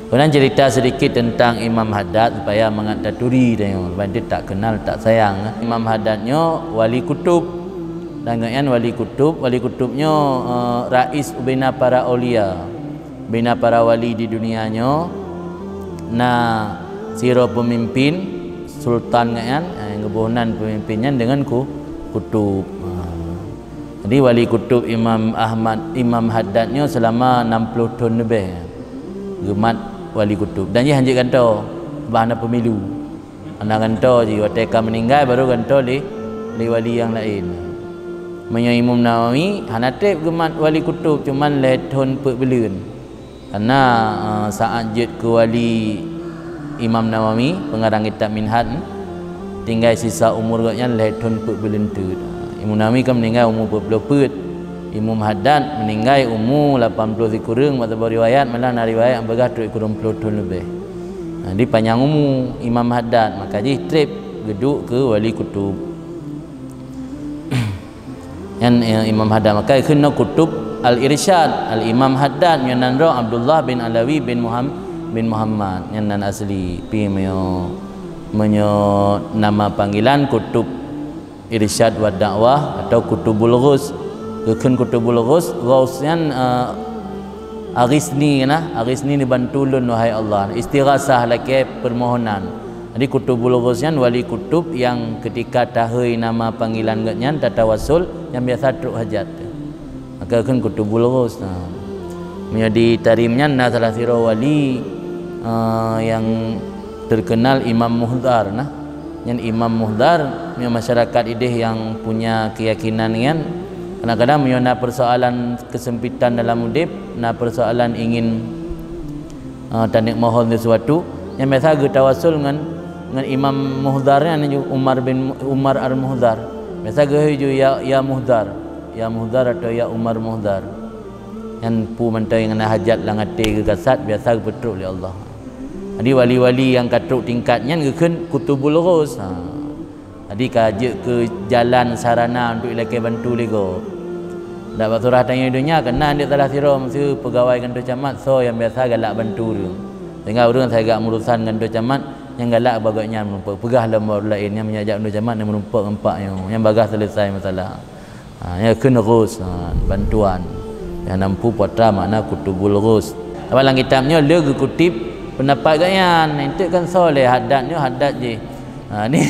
Kemudian cerita sedikit tentang Imam Haddad supaya mengataduri dia tak kenal tak sayang. Imam Haddadnya wali kutub. Dan wali kutubnya rais bina para aulia, bina para wali di dunianya. Nah, siro pemimpin sultan yang kebunan pemimpinnya dengan kutub. Jadi wali kutub Imam Haddadnya selama 60 tahun lebih. Gemat wali kutub. Dan dia hanjit kantau bahan pemilu. Anak kantau je waktu meninggal baru kantau li wali yang lain. Menyo Imam Nawawi hanatip gemat wali kutub cuman lehon pebelun. Karena saat jet ke wali Imam Nawawi pengarang kitab Minhaj tinggal sisa umur gaknya lehon pebelun tu. Imam Nawawi kan meninggal umur 40 put. Imam Haddad meninggal umur 80 kurang mata riwayat malah na riwayat yang bergah 30 tahun lebih. Di panjang umur Imam Haddad maka dia trip geduk ke wali kutub. Yang Imam Haddad maka kena kutub Al-Irsyad Al-Imam Haddad yang nanro Abdullah bin Alawi bin Muhammad yang nan asli pi menyo nama panggilan kutub Irsyad wa Dakwah atau Kutubul Ghus. Kekan Kutubul Ghus yang Aghithni ni bantu lun wahai Allah, istighasah lagi permohonan. Jadi Kutubul Ghus yang wali kutub yang ketika tahui nama panggilan gatnya tatawasul yang biasa truk hajat. Maka kan Kutubul Ghus menjadi tarimnya salah siro wali yang terkenal Imam Muhdar yang Imam Muhdar masyarakat ideh yang punya keyakinan yang kadang-kadang menyona persoalan kesempitan dalam udip, na persoalan ingin tanik mohon sesuatu yang biasa tawasul dengan Imam Muhdarnya ni Umar Al-Muhdar. Biasa ge ya Muhdar atau ya Umar Muhdar. Yang pu mentai dengan hajat langate ke kasat biasa betruk oleh Allah. Jadi wali-wali yang katruk tingkatnya geun Kutubul Ghus. Jadi kajak ke jalan sarana untuk ilaki bantu lego. Dapat surah tanya dunia kena dia salah siro mesti pegawai kantor camat so yang biasa galak bantu dia. Sehingga orang saya agak urusan kantor camat yang galak bagaknya menumpuk. Pegah lembar lain yang menyajak kantor camat yang menumpuk empat yang bagah selesai masalah. Yang kena Ghus bantuan. Yang nampu putra makna Kutubul Ghus. Dalam kitabnya dia kutip pendapat ganyan. Itu kan soleh Haddadnya Haddad je. Ni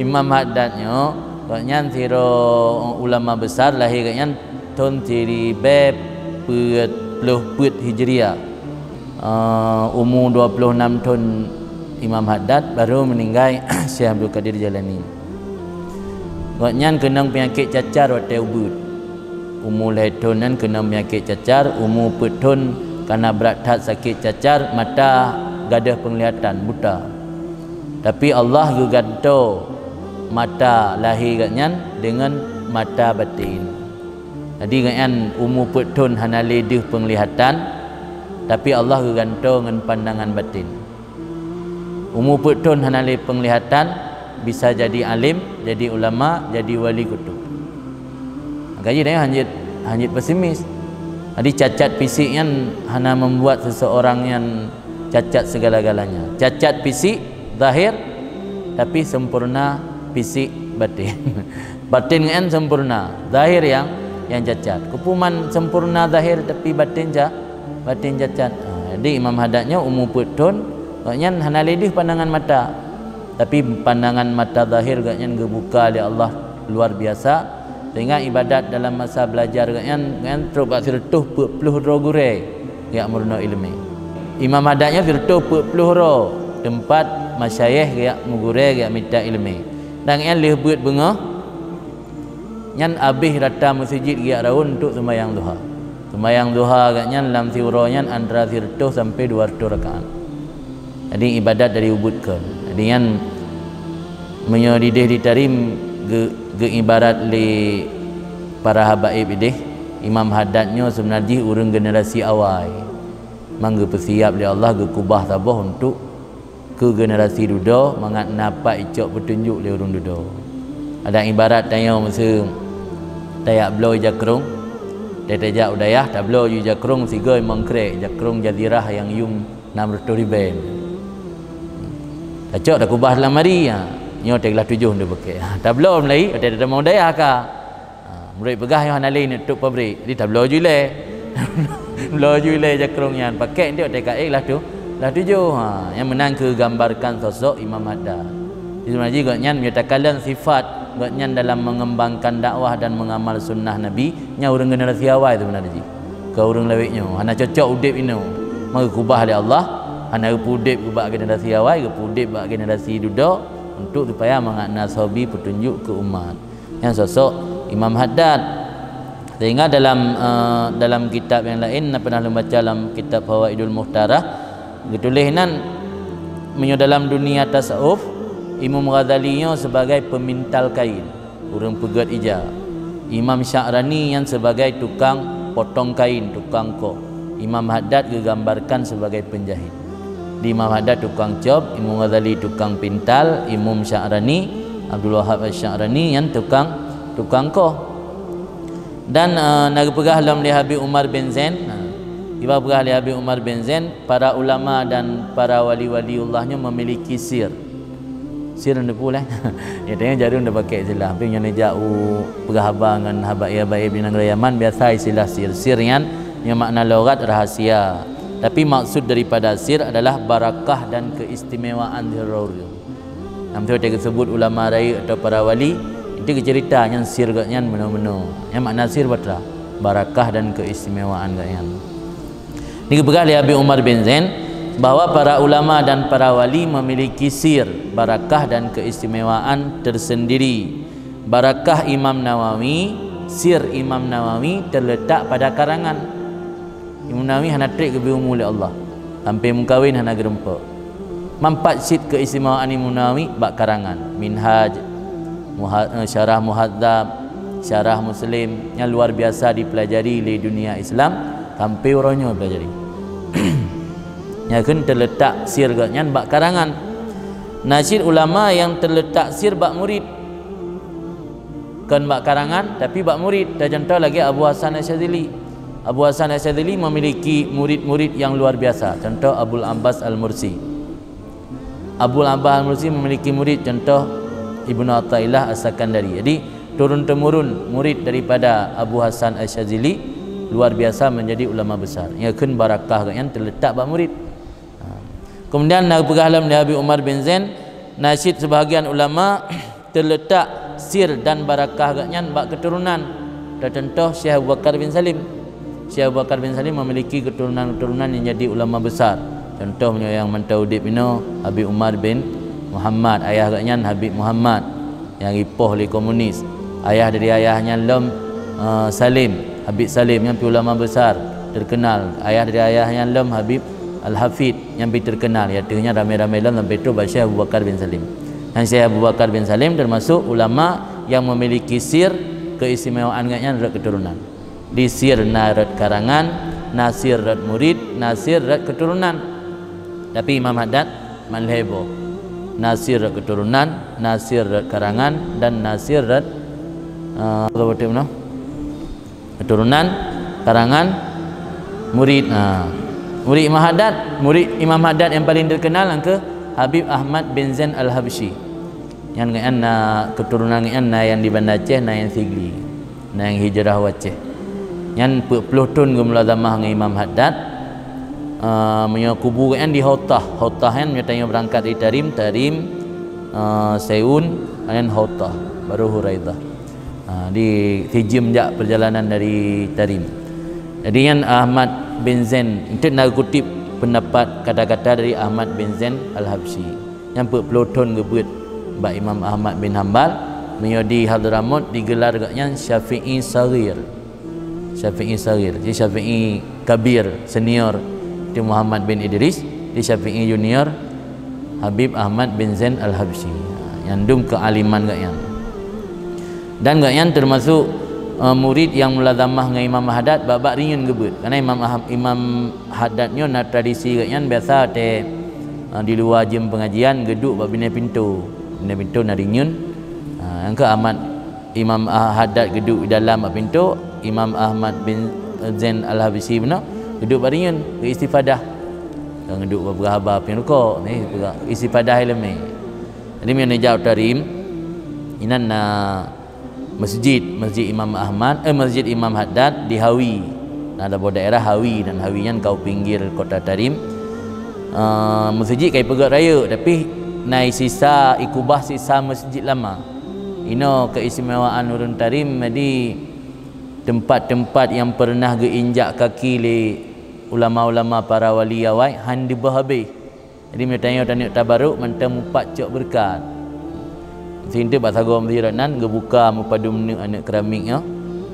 Imam Haddadnya katanya siro ulama besar lahir katanya tahun 1440 Hijriah. Umur 26 tahun Imam Haddad baru meninggal Syekh Abdul Qadir Jalani. Katanya kena penyakit cacar waktu ubud. Umur lahir tahun kena penyakit cacar, umur petun karena berat sakit cacar, mata gadah penglihatan buta. Tapi Allah juga ganto mata lahir katnya dengan mata batin. Jadi kan umur petun hana ledih penglihatan, tapi Allah juga ganto dengan pandangan batin. Umur petun hana ledih penglihatan bisa jadi alim, jadi ulama, jadi wali kutub. Gaji dia hanjit pesimis. Jadi cacat fisik yang hana membuat seseorang yang cacat segala-galanya. Cacat fisik zahir tapi sempurna fisik batin. Batin kan sempurna, zahir yang cacat. Kepuman sempurna zahir tapi batin cacat. Jadi Imam Haddadnya umur petun katanya hana ledih pandangan mata. Tapi pandangan mata zahir katanya gebuka oleh Allah luar biasa. Sehingga ibadat dalam masa belajar katanya terus sirtuh 40 rogure ya murno ilmi. Imam Haddadnya sirtuh 40 ro tempat masyayikh ya mugure ya minta ilmi. Dan yang leh buat bunga nyan abih rata masjid ya raun untuk sembahyang duha. Sembahyang duha katnya dalam siuronya antara sirtuh sampai 200 rakaat. Jadi ibadat dari ubudkan. Jadi yang menyodidih ditarim ge ibarat li para habaib idih Imam Haddadnya sebenarnya urang generasi awal. Mangga persiap li Allah ge kubah tabah untuk ke generasi duda mangat napak icok petunjuk le urang duda. Ada ibarat tanya masa tayak blow jakrung tajak udayah tak blow ju jakrung sigoi mengkrek jakrung jazirah yang yum 600,000. Cocok dah kubah dalam hari nyo telah 7 dia pakai. Tak belum lagi ada mau daya ka. Murid pegah yang analis ni tuk pabrik. Dia tak belum jule. Belum jule jakrong yang pakai dia dekat lah tu. Lah 7. Yang menang ke gambarkan sosok Imam Haddad. Sebenarnya gaknyan menyatakan sifat gaknyan dalam mengembangkan dakwah dan mengamal sunnah Nabi nya urang generasi awal tu benar ji. Kau urang leweknya hana cocok udip ini. Maka kubah oleh Allah hana udip kubah generasi awal ke udip bak generasi duduk untuk supaya mengakna sahabi petunjuk ke umat. Yang sosok Imam Haddad sehingga dalam kitab yang lain pernah membaca dalam kitab Fawaidul Muhtarah ditulisnan dalam dunia tasawuf Imam Ghazali sebagai pemintal kain, orang pegat ija. Imam Sya'rani yang sebagai tukang potong kain, tukang koh. Imam Haddad digambarkan sebagai penjahit. Di Imam Haddad tukang job, Imam Ghazali tukang pintal, Imam Sya'rani Abdul Wahab Sya'rani yang tukang koh. Dan naga pegah dalam Habib Umar bin Zain. Iba pegah Habib Umar bin Zain, para ulama dan para wali-waliullahnya memiliki sir. Sir anda pula ya tengok jarum dah pakai istilah tapi yang jauh pegah dengan habaib di negara Yaman biasa istilah sir yang makna logat rahasia, tapi maksud daripada sir adalah barakah dan keistimewaan zahir. Nam tu dia sebut ulama rai atau para wali itu cerita yang sir gaknya meno-meno yang makna sir batra barakah dan keistimewaan gaknya. Ni pegah Habib Umar bin Zain bahwa para ulama dan para wali memiliki sir, barakah dan keistimewaan tersendiri. Barakah Imam Nawawi, sir Imam Nawawi terletak pada karangan. Imam Nawawi hana trik ke biumu oleh Allah. Sampai mengkawin hana gerempa. Mampat sit keistimewaan Imam Nawawi bak karangan. Minhaj, Syarah Muhadzab, Syarah Muslim yang luar biasa dipelajari di dunia Islam sampai orangnya pelajari. Yang kan terletak sir gaknya bak karangan. Nasyid ulama yang terletak sir bak murid kan bak karangan tapi bak murid. Dan contoh lagi Abu Hasan Asyadzili. Abu Hasan Asyadzili memiliki murid-murid yang luar biasa. Contoh Abul Abbas Al-Mursi. Abul Abbas Al-Mursi memiliki murid contoh Ibnu Athaillah As-Sakandari. Jadi turun temurun murid daripada Abu Hasan Asyadzili luar biasa menjadi ulama besar. Yang kan barakah yang terletak bak murid. Kemudian nak pegah dalam Habib Umar bin Zain, nasyid sebahagian ulama terletak sir dan barakah gaknya bak keturunan. Dan contoh Syekh Abu Bakar bin Salim. Syekh Abu Bakar bin Salim memiliki keturunan-keturunan yang jadi ulama besar. Contohnya yang mentaudib ini Habib Umar bin Muhammad, ayah gaknya Habib Muhammad yang ipoh oleh komunis. Ayah dari ayahnya Lam Salim, Habib Salim yang ulama besar terkenal. Ayah dari ayahnya Lam Habib Al-Hafid yang terkenal, iaitu ramai-ramai dalam sampai itu Syekh Abu Bakar bin Salim. Dan Syekh Abu Bakar bin Salim termasuk ulama yang memiliki sir keistimewaan gaknya rat keturunan. Di sir narat karangan, nasir rat murid, nasir rat keturunan. Tapi Imam Haddad malhebo. Nasir rat keturunan, nasir rat karangan dan nasir rat keturunan, karangan, murid. Murid Imam Haddad yang paling terkenal ke Habib Ahmad bin Zain Al-Habsyi. Yang keturunan yang di Banda Aceh yang Sigli, yang hijrah Aceh. Yang 40 tahun gemulazamah dengan Imam Haddad. Menyakubu yang di Hautah. Hautah yang menyertanya berangkat dari Tarim, Seun dan Hautah baru Huraidah. Di Hijim jak perjalanan dari Tarim. Jadi yang Ahmad bin Zain itu nak kutip pendapat kata-kata dari Ahmad bin Zain Al-Habsyi yang 40 tahun gebut bak Imam Ahmad bin Hanbal menjadi Hadramut digelar gaknya Syafi'i Saghir. Syafi'i Saghir. Jadi Syafi'i Kabir senior itu Muhammad bin Idris, di Syafi'i junior Habib Ahmad bin Zain Al-Habsyi. Yang dum kealiman gaknya. Dan gaknya termasuk murid yang mulazamah dengan Imam Haddad babak riun gebut karena Imam Haddadnya nak tradisi gaknya biasa di luar jam pengajian geduk bab bina pintu nak riun. Yang ke Imam Haddad geduk di dalam bab pintu, Imam Ahmad bin Zain Al-Habsyi benar geduk bab riun ke istifadah ngeduk beberapa pin ko ni isi padah ilmu. Jadi mina jauh tarim inan na masjid Imam Ahmad masjid Imam Haddad di Hawi. Nah, ada daerah Hawi dan Hawian kau pinggir kota Tarim. Masjid kai pegat raya tapi nai sisa ikubah sisa masjid lama. Ino keistimewaan Urun Tarim di tempat-tempat yang pernah geinjak kaki le ulama-ulama para wali awai han di bahabe. Jadi mereka tanya tabaruk mentem mupat cok berkat. Sehingga bahasa meziranan gebuka mupadu menu anak keramiknya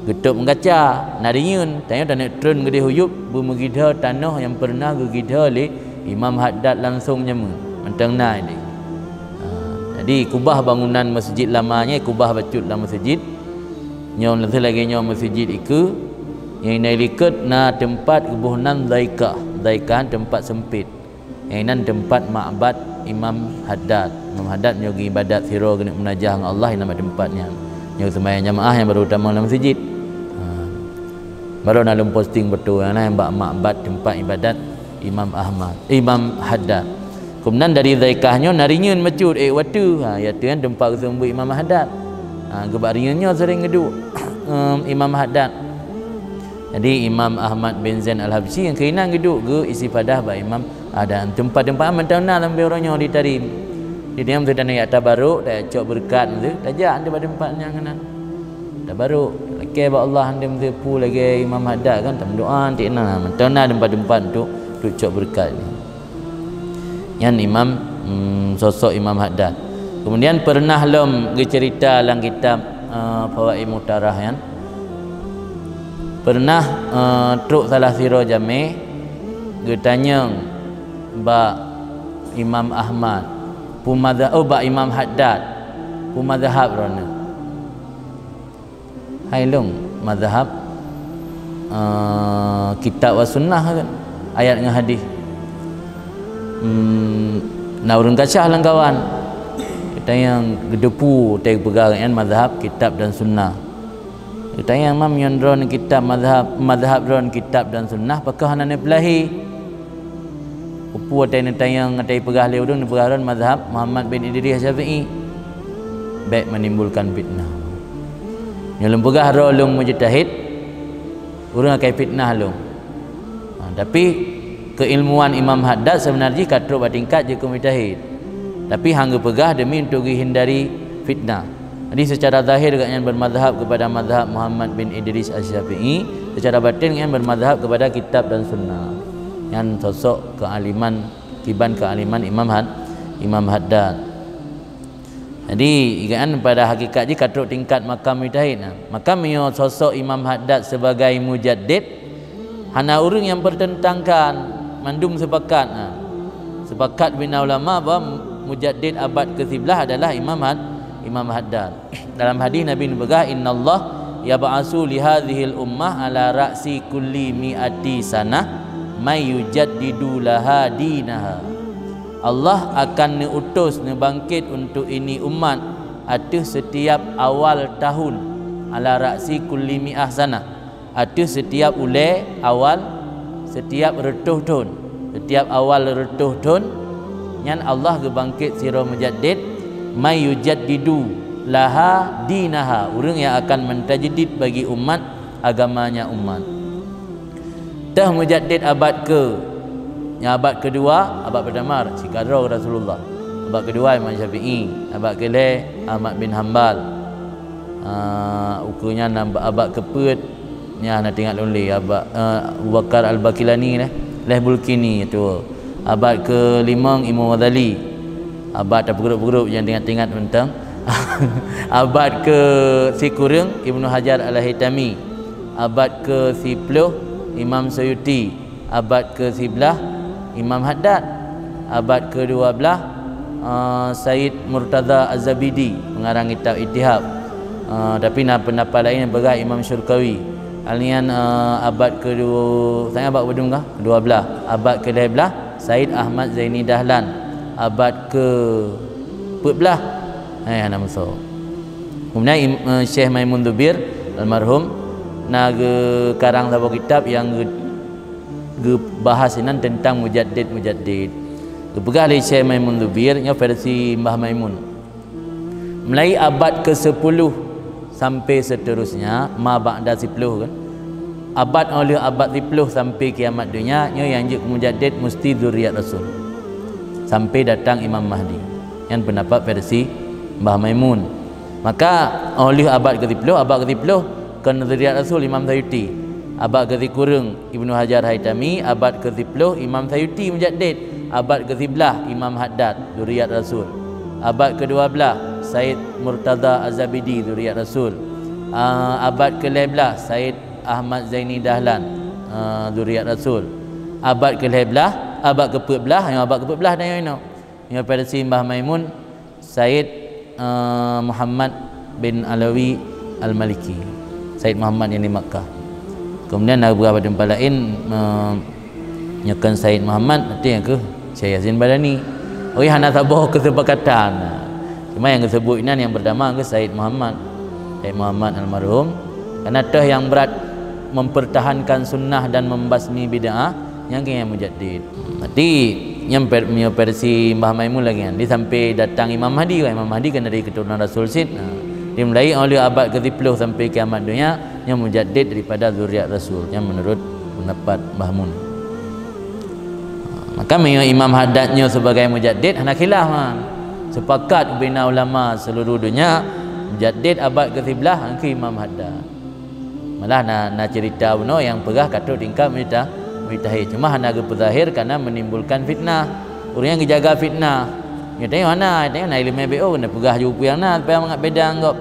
getuk mengaca narinyun tanya trun gede huyup bumegidha tanah yang pernah gegidha le Imam Haddad langsung nyamu mentang na ini. Jadi kubah bangunan masjid lamanya kubah bacut dalam masjid nyon lagi nyon masjid iku yang nailikut na tempat kebunan daikah tempat sempit yang nan tempat ma'bad Imam Haddad nyogi ibadat siro kena menajah dengan Allah nama tempatnya nyogi sembahyang jamaah yang baru utama dalam masjid. Baru dalam posting betul yang ma'bad tempat ibadat Imam Haddad. Kemudian dari zaikahnya narinyun macut waktu ya tu kan tempat kesumbu Imam Haddad. Gebarinya sering ngeduk Imam Haddad. Jadi Imam Ahmad bin Zain Al-Habsyi yang kena ngeduk ke isi padah ba Imam ada tempat-tempat mentana dalam beronyo di Tarim. Di diam tu dan ayat tabaruk dah cok berkat tu tajak ada pada tempatnya kena. Tabaruk lagi ba Allah anda mengpu lagi Imam Haddad kan tam doa tikna mentana tempat-tempat tu cok berkat ni. Yang Imam sosok Imam Haddad. Kemudian pernah lom cerita dalam kitab Fawaid Mutarah kan. Pernah truk salah siro jami getanya ba Imam Ahmad ba Imam Haddad mazhab rona hailung mazhab kitab wa sunnah kan ayat dengan hadis naurun kacah lang kawan kita yang gedepu teg pegangan mazhab kitab dan sunnah. Kita yang mam yondron kitab mazhab ron kitab dan sunnah pakah nane belahi upu ada yang ngatai pegah le udun pegaran mazhab Muhammad bin Idris Syafi'i baik menimbulkan fitnah. Nyolong pegah rolong mujtahid urang akai fitnah long. Tapi keilmuan Imam Haddad sebenarnya katro batingkat je mujtahid. Tapi hangga pegah demi untuk hindari fitnah. Jadi secara zahir katanya bermadhab kepada madhab Muhammad bin Idris Asy-Syafi'i, secara batin katanya bermadhab kepada kitab dan sunnah. Yang sosok kealiman kealiman Imam Haddad. Jadi ikan pada hakikat je katruk tingkat makam mujtahid. Makam yo sosok Imam Haddad sebagai mujaddid hana urang yang bertentangkan mandum sepakat. Sepakat bina ulama bahawa mujaddid abad ke-11 adalah Imam Haddad. Dalam hadis Nabi berkata innallah yab'asu li hadhil ummah ala ra'si kulli mi'ati sanah may yujaddidu laha dinaha. Allah akan diutus bangkit untuk ini umat atas setiap awal tahun ala ra'si kulli mi'ah sanah atas setiap ulai awal setiap retuh tahun setiap awal retuh tahun yang Allah gebangkit sira mujaddid may yujaddidu laha dinaha urang yang akan mentajdid bagi umat agamanya umat. Tah mujaddid abad kedua abad pertama Sikadra Rasulullah, abad kedua Imam Syafi'i, abad kelih Ahmad bin Hanbal, ukunya abad keput nya nak tengok lonely abad Abu Bakar Al-Bakilani leh Bulkini tu, abad kelima Imam Ghazali, abad terpergrup-grup yang tengah-tengah tentang abad ke Sikurung Ibnu Hajar Al-Haytami, abad ke 10 Imam Suyuti, abad ke 11 Imam Haddad, abad ke 12 Said Murtaza Az-Zabidi pengarang kitab Ittihab. Tapi pendapat lain yang bergerak Imam Syurkawi. Alian abad ke saya abad kedua 12, abad ke 11 Said Ahmad Zaini Dahlan, abad ke 14 anak Musa. Kemudian Syekh Maimun Zubir almarhum naga karang sebuah kitab yang bahas inan tentang mujaddid. Pegah oleh Syekh Maimun Zubir nya versi Mbah Maimun. Mulai abad ke-10 sampai seterusnya ma ba'da 10 kan. Abad oleh abad 10 sampai kiamat dunia nya yang je mujaddid mesti zuriat Rasul. Sampai datang Imam Mahdi. Yang pendapat versi Mbah Maimun. Maka oleh abad ke-10 kan zuriat Rasul Imam Sayuti. Abad ke-10 Ibnu Hajar Haitami, abad ke-10 Imam Sayuti mujaddid. Abad ke-11 Imam Haddad zuriat Rasul. Abad ke-12 Said Murtaza Az-Zabidi zuriat Rasul. Abad ke-11 Said Ahmad Zaini Dahlan zuriat Rasul. Abad ke-11 abad ke-14 dah yang versi Mbah Maimun Said Muhammad bin Alawi Al-Maliki, Said Muhammad yang di Makkah. Kemudian ada beberapa tempat lain nyakan Said Muhammad nanti yang ke Syekh Yazin Badani. Hana tabah kesepakatan. Cuma yang disebut ini yang pertama ke Said Muhammad almarhum, karena teh yang berat mempertahankan sunnah dan membasmi bid'ah yang kaya mujaddid. Nanti yang versi Mbah Maimun lagi kan. Dia sampai datang Imam Mahdi kan dari keturunan Rasul Sid. Dia mulai oleh abad ke-10 sampai kiamat dunia yang mujaddid daripada zuriat Rasul yang menurut pendapat Mbah Mun. Maka Imam Haddadnya sebagai mujaddid hana khilaf sepakat bina ulama seluruh dunia mujaddid abad ke-11 angka Imam Haddad. Malah nak cerita benar yang pegah kata tingkap mujtahid. Cuma hana berpezahir kerana menimbulkan fitnah. Orang yang jaga fitnah. Dia tengok mana ilmu BO kena pegah jumpa yang supaya mengat beda anggap